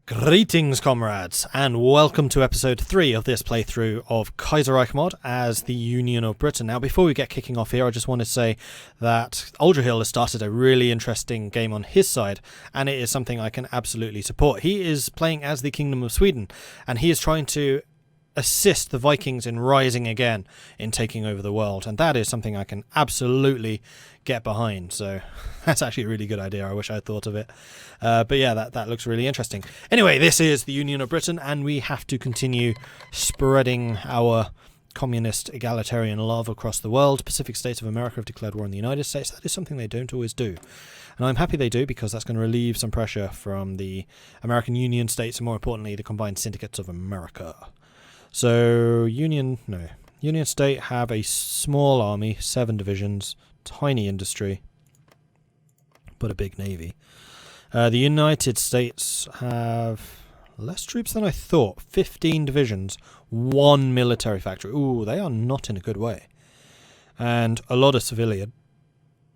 Greetings, comrades, and welcome to episode 3 of this playthrough of Kaiserreich mod as the Union of Britain. Now, before we get kicking off here, I just want to say that Uldrahill has started a really interesting game on his side, and it is something I can absolutely support. He is playing as the Kingdom of Sweden, and he is trying to assist the Vikings in rising again, in taking over the world, and that is something I can absolutely get behind. So that's actually a really good idea. I wish I'd thought of it. But yeah, that looks really interesting. Anyway, this is the Union of Britain, and we have to continue spreading our communist egalitarian love across the world. Pacific states of America have declared war on the United States. That is something they don't always do, and I'm happy they do, because that's going to relieve some pressure from the American Union states, and more importantly, the combined syndicates of America. So Union State have a small army, 7 divisions, tiny industry, but a big navy. The United States have less troops than I thought, 15 divisions, 1 military factory. Ooh, they are not in a good way. And a lot of civilian.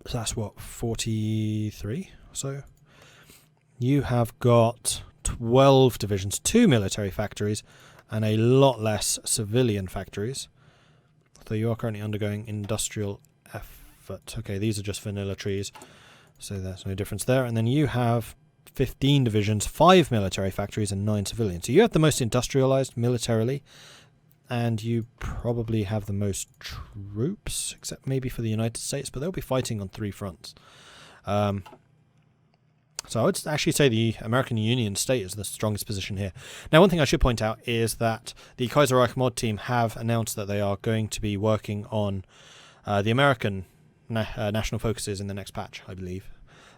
So that's what, 43 or so? You have got 12 divisions, 2 military factories, and a lot less civilian factories. So you are currently undergoing industrial effort. Okay, these are just vanilla trees, so there's no difference there. And then you have 15 divisions, 5 military factories, and 9 civilians. So you have the most industrialized militarily, and you probably have the most troops, except maybe for the United States, but they'll be fighting on 3 fronts. So I would actually say the American Union state is the strongest position here. Now, one thing I should point out is that the Kaiserreich mod team have announced that they are going to be working on the American national focuses in the next patch, I believe.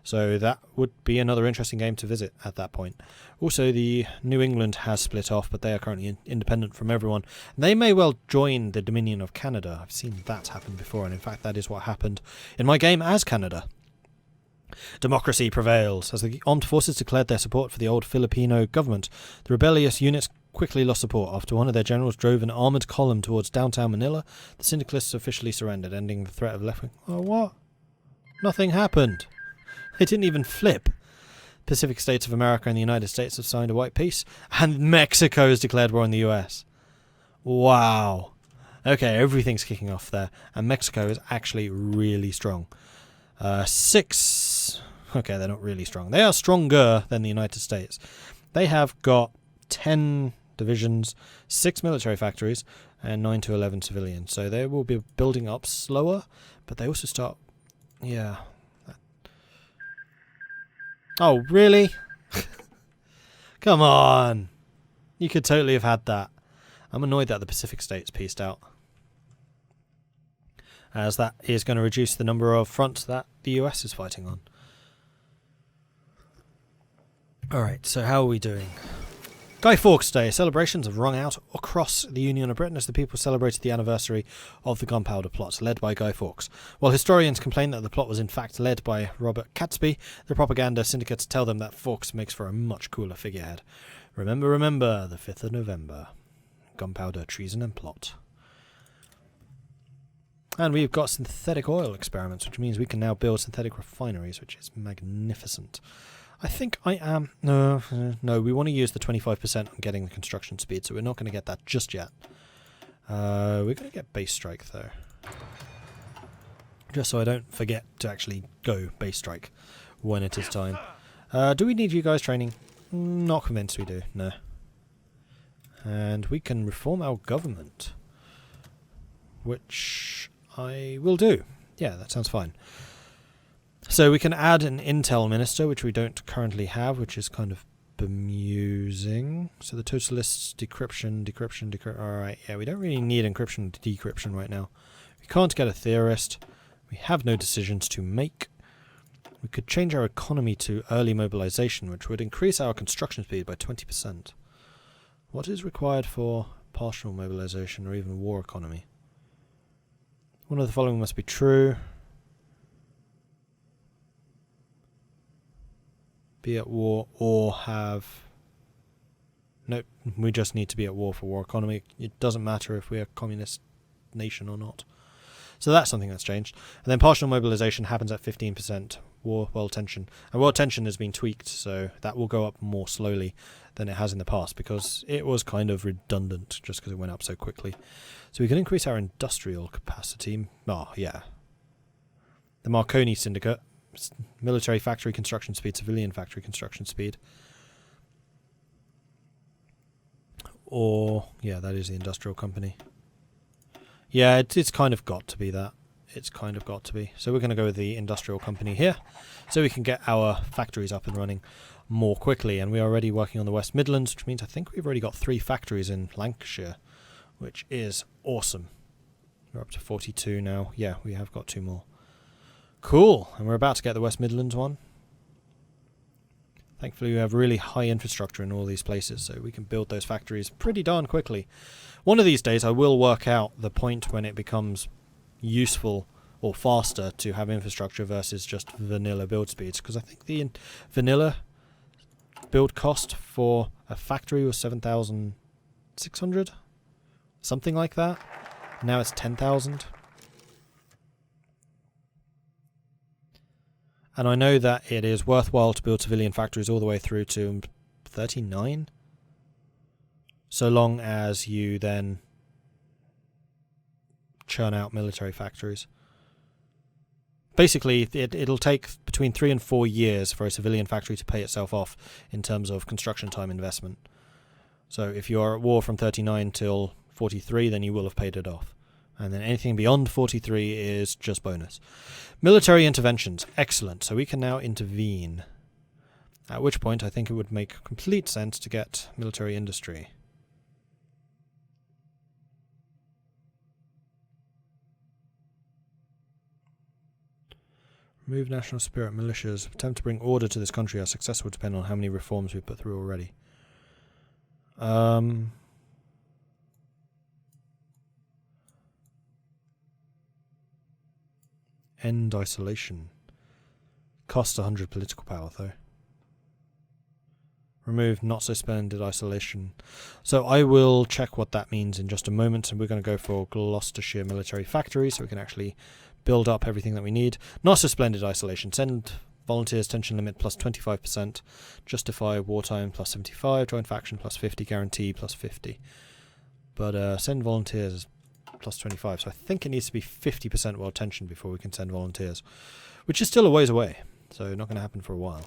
So that would be another interesting game to visit at that point. Also, the New England has split off, but they are currently independent from everyone. They may well join the Dominion of Canada. I've seen that happen before, and in fact that is what happened in my game as Canada. Democracy prevails. As the armed forces declared their support for the old Filipino government, the rebellious units quickly lost support. After one of their generals drove an armoured column towards downtown Manila, the syndicalists officially surrendered, ending the threat of left-wing... Oh, what? Nothing happened. They didn't even flip. Pacific states of America and the United States have signed a white peace, and Mexico has declared war on the US. Wow. Okay, everything's kicking off there, and Mexico is actually really strong. 6... Okay, they're not really strong. They are stronger than the United States. They have got 10 divisions, 6 military factories, and 9 to 11 civilians. So they will be building up slower, but they also start... Yeah. Oh, really? Come on. You could totally have had that. I'm annoyed that the Pacific states pieced out, as that is going to reduce the number of fronts that the US is fighting on. Alright, so how are we doing? Guy Fawkes Day. Celebrations have rung out across the Union of Britain as the people celebrated the anniversary of the Gunpowder Plot, led by Guy Fawkes. While historians complain that the plot was in fact led by Robert Catesby, the propaganda syndicates tell them that Fawkes makes for a much cooler figurehead. Remember, the 5th of November. Gunpowder, treason and plot. And we've got synthetic oil experiments, which means we can now build synthetic refineries, which is magnificent. I think I am... No, we want to use the 25% on getting the construction speed, so we're not going to get that just yet. We're going to get base strike, though. Just so I don't forget to actually go base strike when it is time. Do we need you guys training? Not convinced we do, no. And we can reform our government, which I will do. Yeah, that sounds fine. So we can add an intel minister, which we don't currently have, which is kind of bemusing. So the totalists, decryption. Alright, yeah, we don't really need encryption and decryption right now. We can't get a theorist. We have no decisions to make. We could change our economy to early mobilization, which would increase our construction speed by 20%. What is required for partial mobilization or even war economy? One of the following must be true. Be at war or have... Nope, we just need to be at war for war economy. It doesn't matter if we're a communist nation or not. So that's something that's changed. And then partial mobilization happens at 15% world tension. And world tension has been tweaked, so that will go up more slowly than it has in the past, because it was kind of redundant just because it went up so quickly. So we can increase our industrial capacity. Oh, yeah. The Marconi Syndicate. Military factory construction speed, civilian factory construction speed. Or, yeah, that is the industrial company. Yeah, it's kind of got to be that. It's kind of got to be. So we're going to go with the industrial company here, so we can get our factories up and running more quickly. And we are already working on the West Midlands, which means I think we've already got 3 factories in Lancashire, which is awesome. We're up to 42 now. Yeah, we have got 2 more. Cool. And we're about to get the West Midlands one. Thankfully, we have really high infrastructure in all these places, so we can build those factories pretty darn quickly. One of these days, I will work out the point when it becomes useful or faster to have infrastructure versus just vanilla build speeds, because I think the vanilla build cost for a factory was 7,600, something like that. Now it's 10,000. And I know that it is worthwhile to build civilian factories all the way through to 39, so long as you then churn out military factories. Basically, it'll take between 3 and 4 years for a civilian factory to pay itself off in terms of construction time investment. So if you're at war from 39 till 43, then you will have paid it off. And then anything beyond 43 is just bonus. Military interventions. Excellent. So we can now intervene. At which point I think it would make complete sense to get military industry. Remove national spirit militias. Attempt to bring order to this country. Our success will depend on how many reforms we put through already. End isolation. Cost 100 political power, though. Remove not so splendid isolation. So I will check what that means in just a moment, and we're going to go for Gloucestershire military factory, so we can actually build up everything that we need. Not so splendid isolation. Send volunteers tension limit plus 25%. Justify wartime plus 75. Joint faction plus 50. Guarantee plus 50. But send volunteers plus 25, so I think it needs to be 50% world tension before we can send volunteers, which is still a ways away, so not going to happen for a while.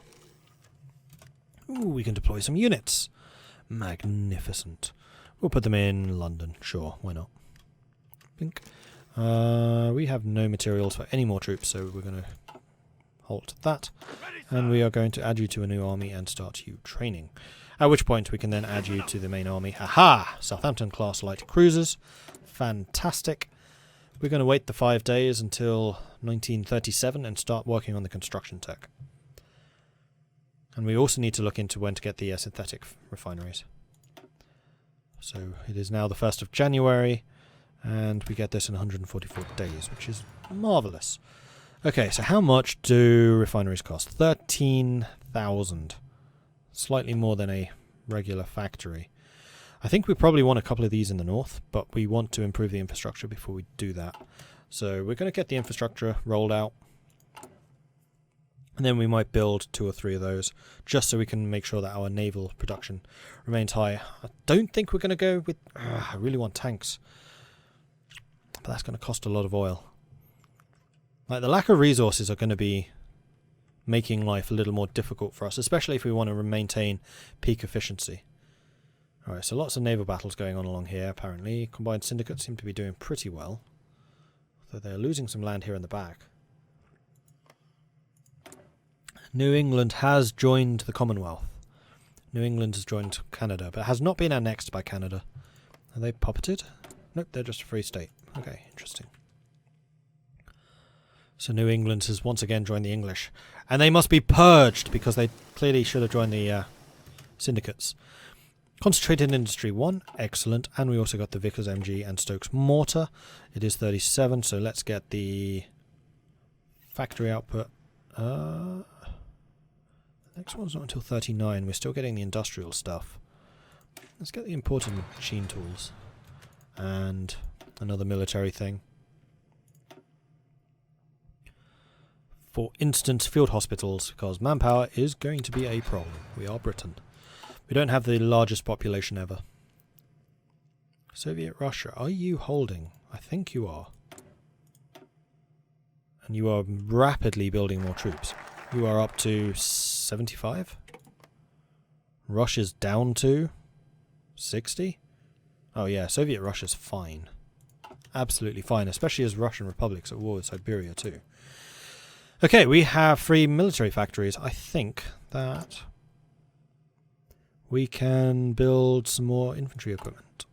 Ooh, we can deploy some units. Magnificent. We'll put them in London, sure, why not? Blink. We have no materials for any more troops, so we're going to halt that, and we are going to add you to a new army and start you training. At which point we can then add you to the main army. Aha! Southampton class light cruisers. Fantastic. We're going to wait the 5 days until 1937 and start working on the construction tech. And we also need to look into when to get the synthetic refineries. So it is now the 1st of January, and we get this in 144 days, which is marvellous. Okay, so how much do refineries cost? 13,000. Slightly more than a regular factory. I think we probably want a couple of these in the north, but we want to improve the infrastructure before we do that. So we're going to get the infrastructure rolled out, and then we might build 2 or 3 of those, just so we can make sure that our naval production remains high. I don't think we're going to go with... I really want tanks, but that's going to cost a lot of oil. Like, the lack of resources are going to be making life a little more difficult for us, especially if we want to maintain peak efficiency. Alright, so lots of naval battles going on along here, apparently. Combined syndicates seem to be doing pretty well, though they're losing some land here in the back. New England has joined the Commonwealth. New England has joined Canada, but has not been annexed by Canada. Are they puppeted? Nope, they're just a free state. Okay, interesting. So New England has once again joined the English. And they must be purged, because they clearly should have joined the syndicates. Concentrated Industry 1, excellent. And we also got the Vickers MG and Stokes Mortar. It is 37, so let's get the factory output. The next one's not until 39. We're still getting the industrial stuff. Let's get the imported machine tools. And another military thing. For instance, field hospitals, because manpower is going to be a problem. We are Britain. We don't have the largest population ever. Soviet Russia, are you holding? I think you are. And you are rapidly building more troops. You are up to 75? Russia's down to 60? Oh yeah, Soviet Russia's fine. Absolutely fine, especially as Russian republics at war with Siberia too. Okay, we have 3 military factories. I think that we can build some more infantry equipment.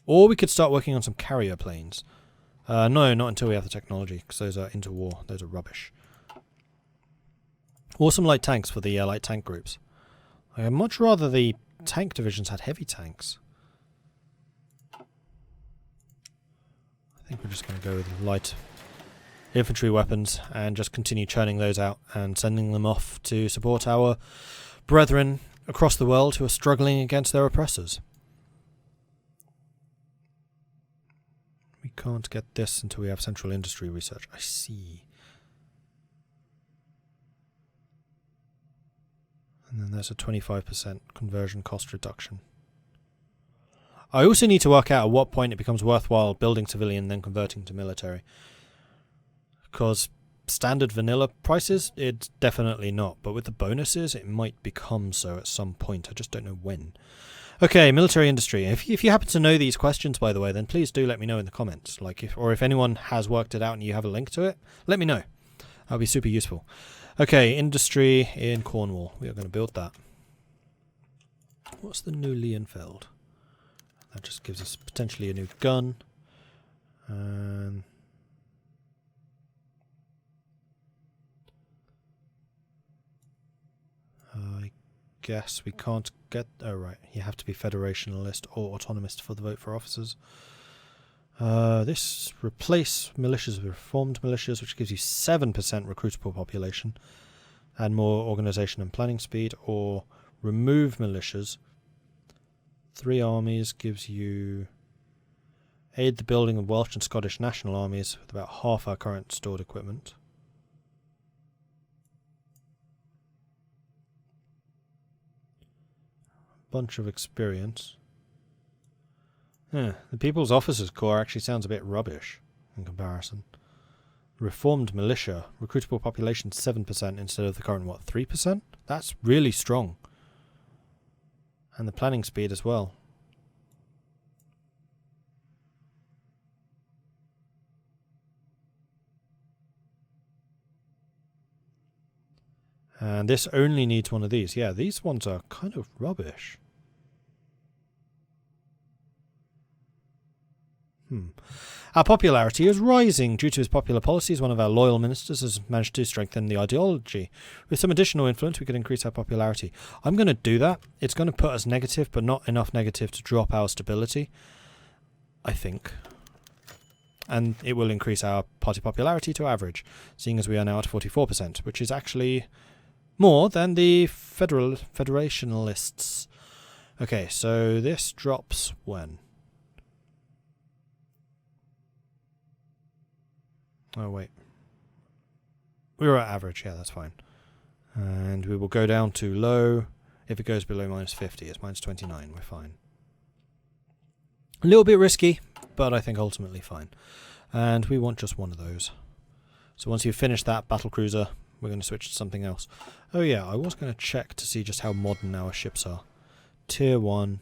Or we could start working on some carrier planes. No, not until we have the technology, because those are interwar. Those are rubbish. Or some light tanks for the light tank groups. I'd much rather the tank divisions had heavy tanks. I think we're just going to go with light infantry weapons and just continue churning those out and sending them off to support our brethren across the world who are struggling against their oppressors. We can't get this until we have central industry research. I see. And then there's a 25% conversion cost reduction. I also need to work out at what point it becomes worthwhile building civilian and then converting to military. Because standard vanilla prices, it's definitely not. But with the bonuses, it might become so at some point. I just don't know when. Okay, military industry. If you happen to know these questions, by the way, then please do let me know in the comments. Like, if anyone has worked it out and you have a link to it, let me know. That'll be super useful. Okay, industry in Cornwall. We are going to build that. What's the new Leonfeld? That just gives us potentially a new gun. I guess we can't get... Oh, right. You have to be federationalist or autonomist for the vote for officers. This replace militias with reformed militias, which gives you 7% recruitable population and more organisation and planning speed, or remove militias. 3 armies gives you aid the building of Welsh and Scottish national armies with about half our current stored equipment. Bunch of experience. Yeah, the People's Officers Corps actually sounds a bit rubbish in comparison. Reformed militia, recruitable population 7% instead of the current, what, 3%? That's really strong. And the planning speed as well. And this only needs one of these. Yeah, these ones are kind of rubbish. Our popularity is rising due to his popular policies. One of our loyal ministers has managed to strengthen the ideology. With some additional influence, we could increase our popularity. I'm going to do that. It's going to put us negative, but not enough negative to drop our stability, I think. And it will increase our party popularity to average, seeing as we are now at 44%, which is actually more than the federationalists. Okay, so this drops when? Oh, wait. We were at average. Yeah, that's fine. And we will go down to low. If it goes below minus 50, it's minus 29. We're fine. A little bit risky, but I think ultimately fine. And we want just one of those. So once you've finished that battlecruiser, we're going to switch to something else. Oh yeah, I was going to check to see just how modern our ships are. Tier 1.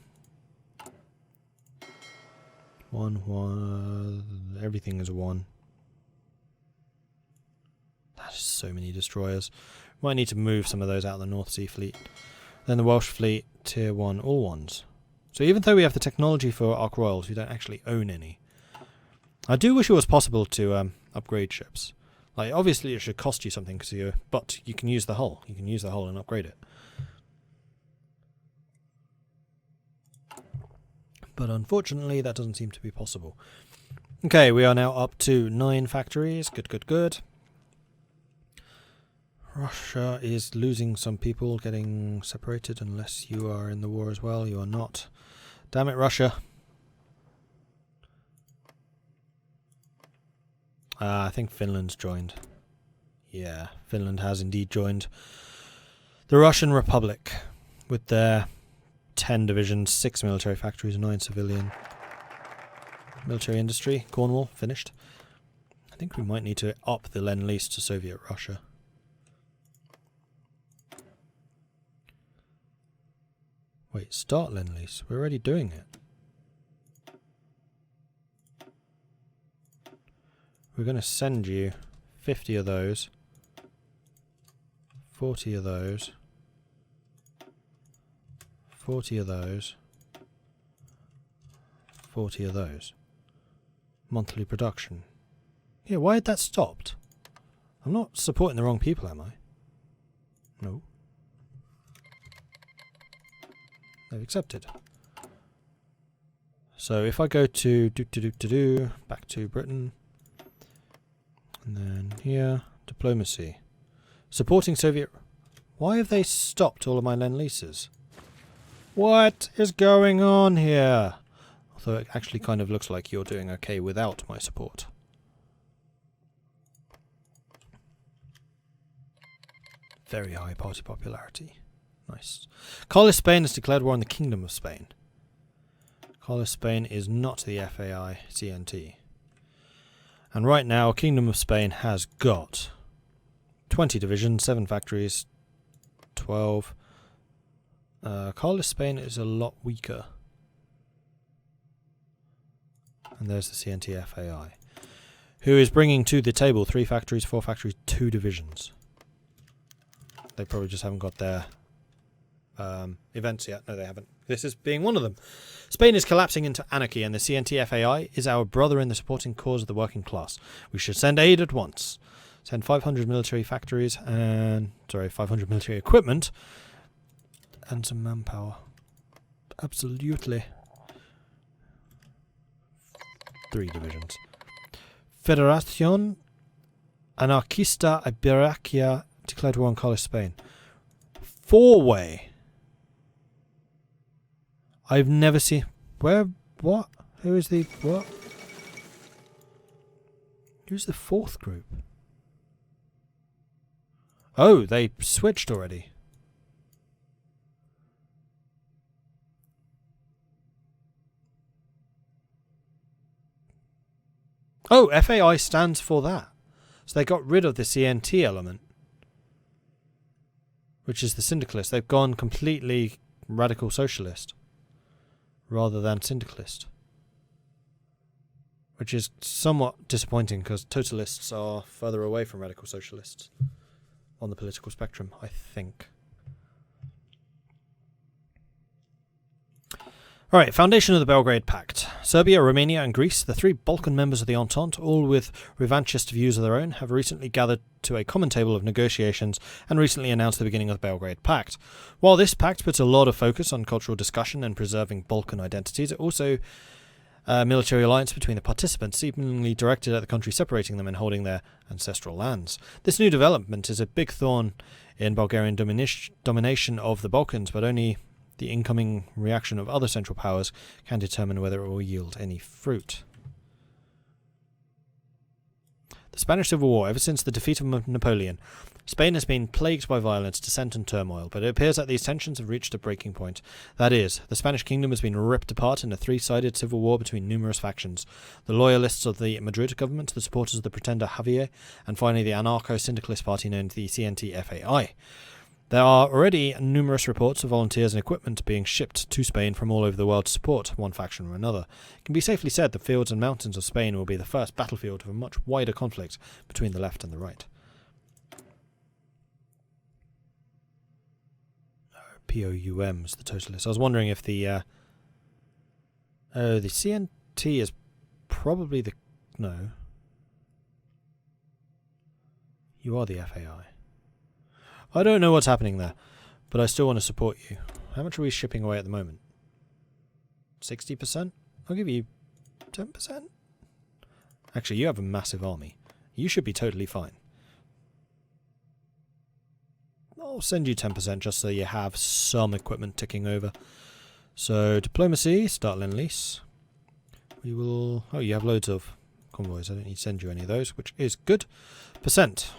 1. Everything is a 1. That is so many destroyers. Might need to move some of those out of the North Sea fleet. Then the Welsh fleet, tier 1, all 1s. So even though we have the technology for Ark Royals, we don't actually own any. I do wish it was possible to upgrade ships. Like, obviously it should cost you something, but you can use the hull. You can use the hull and upgrade it. But unfortunately, that doesn't seem to be possible. Okay, we are now up to 9 factories. Good, good, good. Russia is losing some people, getting separated, unless you are in the war as well. You are not. Damn it, Russia. I think Finland's joined. Yeah, Finland has indeed joined the Russian Republic with their 10 divisions, 6 military factories, 9 civilian. Military industry, Cornwall, finished. I think we might need to up the Lend-Lease to Soviet Russia. Wait, start Lend-Lease. We're already doing it. We're going to send you 50 of those, 40 of those, 40 of those, 40 of those. Monthly production. Yeah, why had that stopped? I'm not supporting the wrong people, am I? No. They've accepted. So if I go to back to Britain, and then here, diplomacy. Supporting Soviet... Why have they stopped all of my Lend-Leases? What is going on here? Although it actually kind of looks like you're doing okay without my support. Very high party popularity. Nice. Carlos Spain has declared war on the Kingdom of Spain. Carlos Spain is not the FAI CNT. And right now, Kingdom of Spain has got 20 divisions, 7 factories, 12. Carlos Spain is a lot weaker. And there's the CNT FAI, who is bringing to the table 3 factories, 4 factories, 2 divisions. They probably just haven't got their events yet. No, they haven't. This is being one of them. Spain is collapsing into anarchy, and the CNT FAI is our brother in the supporting cause of the working class. We should send aid at once. Send 500 military factories and... 500 military equipment and some manpower. Absolutely. 3 divisions. Federación Anarquista Iberica declared war on Carlos Spain. 4-way. I've never seen... Where? What? Who is the... What? Who's the 4th group? Oh, they switched already. Oh, FAI stands for that. So they got rid of the CNT element, which is the syndicalist. They've gone completely radical socialist rather than syndicalist, which is somewhat disappointing because totalists are further away from radical socialists on the political spectrum, I think. Alright, foundation of the Belgrade Pact. Serbia, Romania and Greece, the 3 Balkan members of the Entente, all with revanchist views of their own, have recently gathered to a common table of negotiations and recently announced the beginning of the Belgrade Pact. While this pact puts a lot of focus on cultural discussion and preserving Balkan identities, it also a military alliance between the participants, seemingly directed at the country separating them and holding their ancestral lands. This new development is a big thorn in Bulgarian domination of the Balkans, but only the incoming reaction of other Central Powers can determine whether it will yield any fruit. The Spanish Civil War. Ever since the defeat of Napoleon, Spain has been plagued by violence, dissent and turmoil, but it appears that these tensions have reached a breaking point. That is, the Spanish kingdom has been ripped apart in a 3-sided civil war between numerous factions. The loyalists of the Madrid government, the supporters of the pretender Javier, and finally the anarcho-syndicalist party known as the CNT-FAI. There are already numerous reports of volunteers and equipment being shipped to Spain from all over the world to support one faction or another. It can be safely said the fields and mountains of Spain will be the first battlefield of a much wider conflict between the left and the right. POUMs, the totalists. I was wondering if the CNT is probably the... No. You are the FAI. I don't know what's happening there, but I still want to support you. How much are we shipping away at the moment? 60%? I'll give you 10%. Actually, you have a massive army. You should be totally fine. I'll send you 10% just so you have some equipment ticking over. So, diplomacy, start Lend-Lease. We will... Oh, you have loads of convoys. I don't need to send you any of those, which is good. Percent.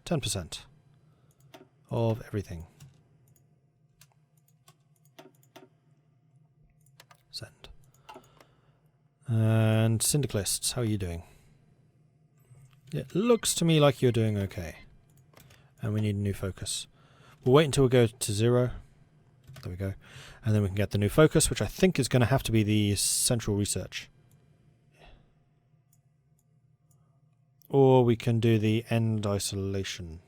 10% of everything. Send. And syndicalists, how are you doing? It looks to me like you're doing okay. And we need a new focus. We'll wait until we go to 0. There we go. And then we can get the new focus, which I think is going to have to be the central research. Or we can do the end isolation.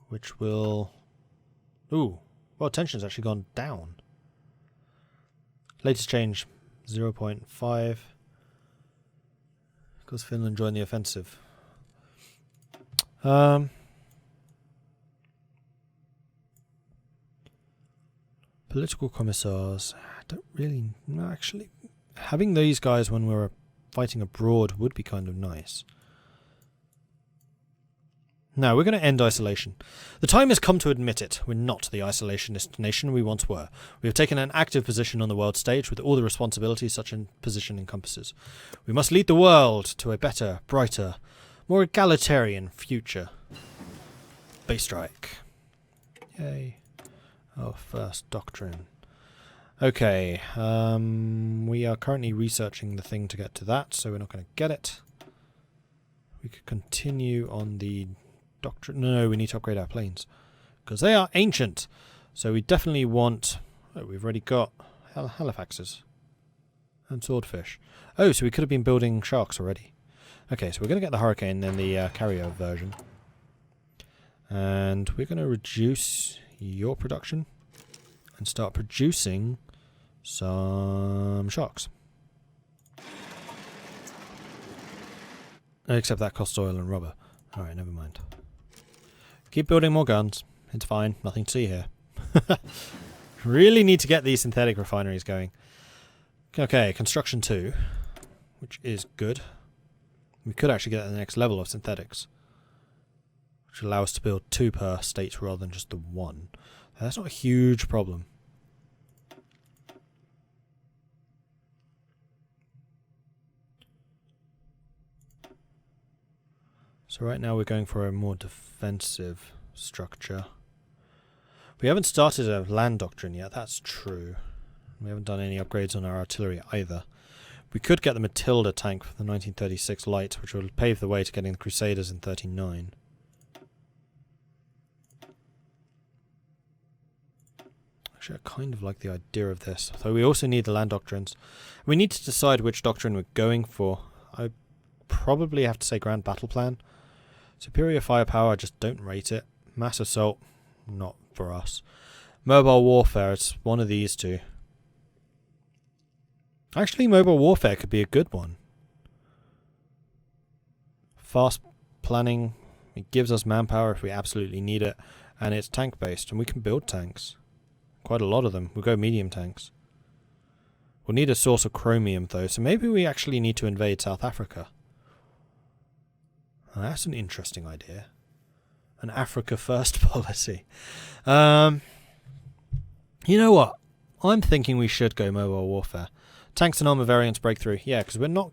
Which will... Ooh. Well, tension's actually gone down. Latest change, 0.5. Because Finland joined the offensive. Political commissars. I don't really... No, actually... Having these guys when we're fighting abroad would be kind of nice. Now, we're going to end isolation. The time has come to admit it. We're not the isolationist nation we once were. We have taken an active position on the world stage with all the responsibilities such a position encompasses. We must lead the world to a better, brighter, more egalitarian future. Base strike. Yay. Our first doctrine. Okay, we are currently researching the thing to get to that, so we're not going to get it. We could continue on the doctrine. No, we need to upgrade our planes. Because they are ancient. So we definitely want... Oh, we've already got Halifaxes. And swordfish. Oh, so we could have been building sharks already. Okay, so we're going to get the Hurricane and the carrier version. And we're going to reduce your production. And start producing some sharks. Except that costs oil and rubber. Alright, never mind. Keep building more guns. It's fine. Nothing to see here. Really need to get these synthetic refineries going. Okay, construction 2. Which is good. We could actually get to the next level of synthetics. Which allow us to build 2 per state rather than just the 1. That's not a huge problem. So right now we're going for a more defensive structure. We haven't started a land doctrine yet, that's true. We haven't done any upgrades on our artillery either. We could get the Matilda tank for the 1936 light, which will pave the way to getting the Crusaders in 39. Actually, I kind of like the idea of this. So we also need the land doctrines. We need to decide which doctrine we're going for. I probably have to say Grand Battle Plan. Superior firepower, I just don't rate it. Mass assault, not for us. Mobile warfare, it's one of these two. Actually, mobile warfare could be a good one. Fast planning, it gives us manpower if we absolutely need it. And it's tank based, and we can build tanks. Quite a lot of them. We'll go medium tanks. We'll need a source of chromium though, so maybe we actually need to invade South Africa. Well, that's an interesting idea. An Africa first policy. You know what? I'm thinking we should go mobile warfare. Tanks and armor variants breakthrough. Yeah, because we're not...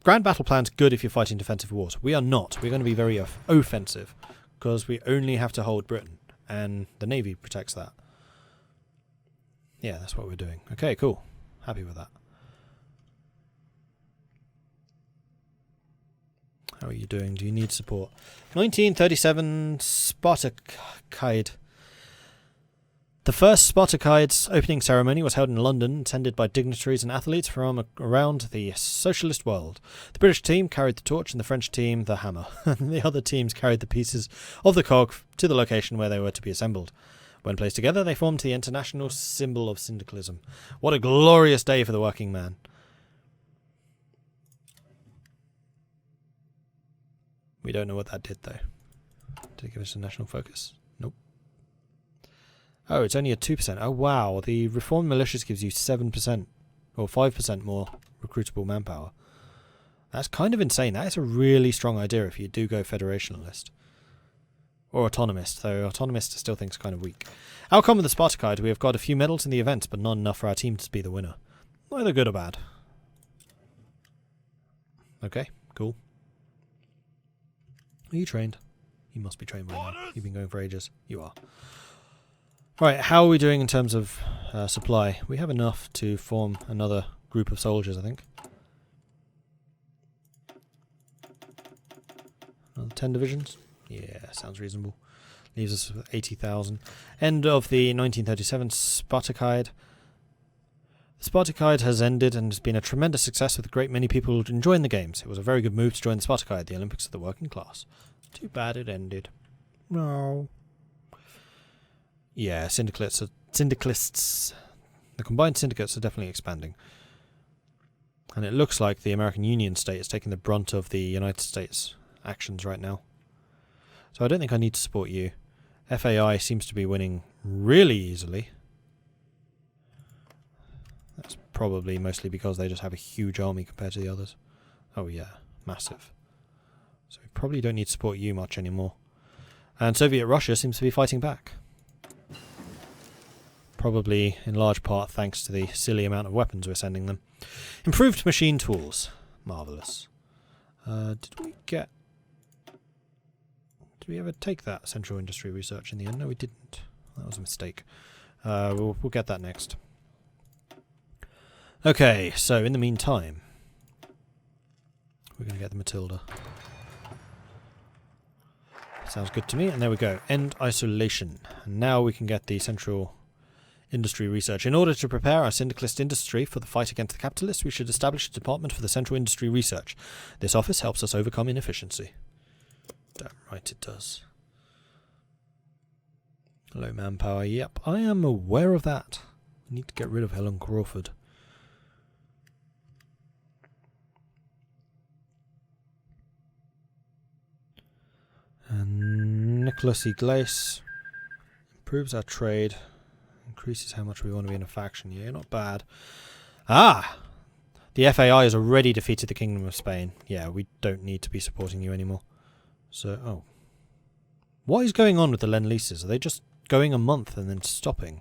Grand Battle Plan's good if you're fighting defensive wars. We are not. We're going to be very offensive. Because we only have to hold Britain. And the Navy protects that. Yeah, that's what we're doing. Okay, cool. Happy with that. How are you doing? Do you need support? 1937 Spartakide. The first Spartakides opening ceremony was held in London, attended by dignitaries and athletes from around the socialist world. The British team carried the torch and the French team the hammer. And the other teams carried the pieces of the cog to the location where they were to be assembled. When placed together, they formed the international symbol of syndicalism. What a glorious day for the working man. We don't know what that did, though. Did it give us a national focus? Nope. Oh, it's only a 2%. Oh, wow. The reformed militias gives you 7% or 5% more recruitable manpower. That's kind of insane. That is a really strong idea if you do go federationalist. Or autonomist, though autonomist I still think is kind of weak. Outcome of the Spartakide. We have got a few medals in the events, but not enough for our team to be the winner. Neither good or bad. Okay, cool. Are you trained? You must be trained by now. You've been going for ages. You are. Right, how are we doing in terms of supply? We have enough to form another group of soldiers, I think. Another 10 divisions? Yeah, sounds reasonable. Leaves us with 80,000. End of the 1937 Spartakide. The Spartakide has ended and has been a tremendous success with a great many people enjoying the games. It was a very good move to join the Spartakide, the Olympics of the working class. Too bad it ended. No. Yeah, syndicalists. The combined syndicates are definitely expanding. And it looks like the American Union state is taking the brunt of the United States actions right now. So I don't think I need to support you. FAI seems to be winning really easily. That's probably mostly because they just have a huge army compared to the others. Oh yeah, massive. So we probably don't need to support you much anymore. And Soviet Russia seems to be fighting back. Probably in large part thanks to the silly amount of weapons we're sending them. Improved machine tools. Marvellous. Did we ever take that central industry research in the end? No, we didn't. That was a mistake. We'll get that next. Okay, so in the meantime, we're going to get the Matilda. Sounds good to me, and there we go. End isolation. And now we can get the central industry research. In order to prepare our syndicalist industry for the fight against the capitalists, we should establish a department for the central industry research. This office helps us overcome inefficiency. Damn right it does. Low manpower, yep. I am aware of that. I need to get rid of Helen Crawford. And Nicholas E. Glace improves our trade, increases how much we want to be in a faction. Yeah, not bad. Ah! The FAI has already defeated the Kingdom of Spain. Yeah, we don't need to be supporting you anymore. So, oh. What is going on with the Lend-Leases? Are they just going a month and then stopping?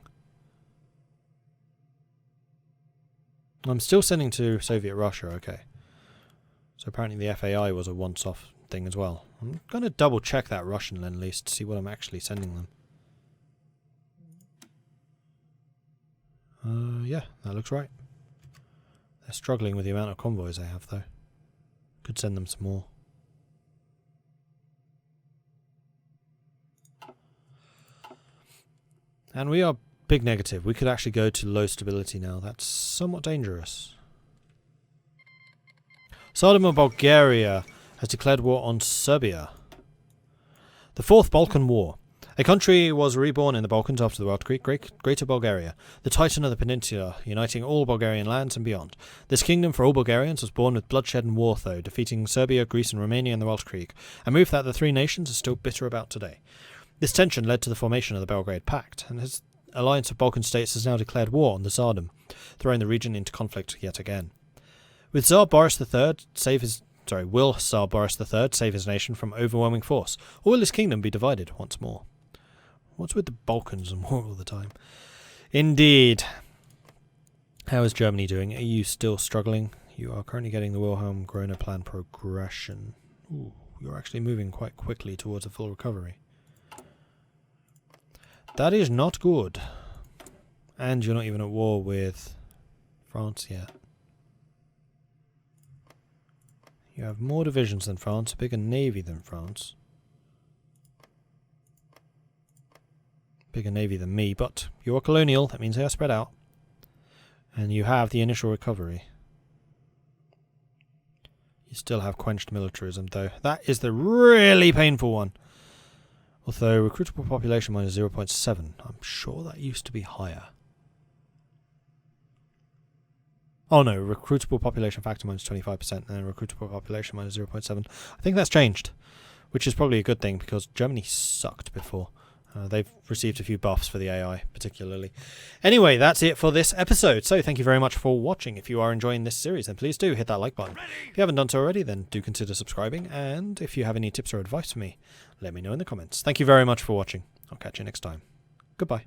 I'm still sending to Soviet Russia, okay. So apparently the FAI was a once-off thing as well. I'm going to double check that Russian Lend-Lease to see what I'm actually sending them. Yeah, that looks right. They're struggling with the amount of convoys they have, though. Could send them some more. And we are big negative. We could actually go to low stability now. That's somewhat dangerous. Tsardom of Bulgaria has declared war on Serbia. The Fourth Balkan War. A country was reborn in the Balkans after the Weltkreig, Greater Bulgaria, the titan of the peninsula, uniting all Bulgarian lands and beyond. This kingdom for all Bulgarians was born with bloodshed and war, though, defeating Serbia, Greece and Romania in the Weltkreig, a move that the three nations are still bitter about today. This tension led to the formation of the Belgrade Pact, and his alliance of Balkan states has now declared war on the Tsardom, throwing the region into conflict yet again. Will Tsar Boris III save his nation from overwhelming force, or will his kingdom be divided once more? What's with the Balkans and war all the time? Indeed. How is Germany doing? Are you still struggling? You are currently getting the Wilhelm Groner plan progression. Ooh, you're actually moving quite quickly towards a full recovery. That is not good. And you're not even at war with France yet. You have more divisions than France, a bigger navy than France. Bigger navy than me, but you're colonial, that means they are spread out. And you have the initial recovery. You still have quenched militarism, though. That is the really painful one. Although recruitable population minus 0.7. I'm sure that used to be higher. Oh no, recruitable population factor minus 25% and then recruitable population minus 0.7. I think that's changed, which is probably a good thing because Germany sucked before. They've received a few buffs for the AI, particularly. Anyway, that's it for this episode. So thank you very much for watching. If you are enjoying this series, then please do hit that like button. If you haven't done so already, then do consider subscribing. And if you have any tips or advice for me, let me know in the comments. Thank you very much for watching. I'll catch you next time. Goodbye.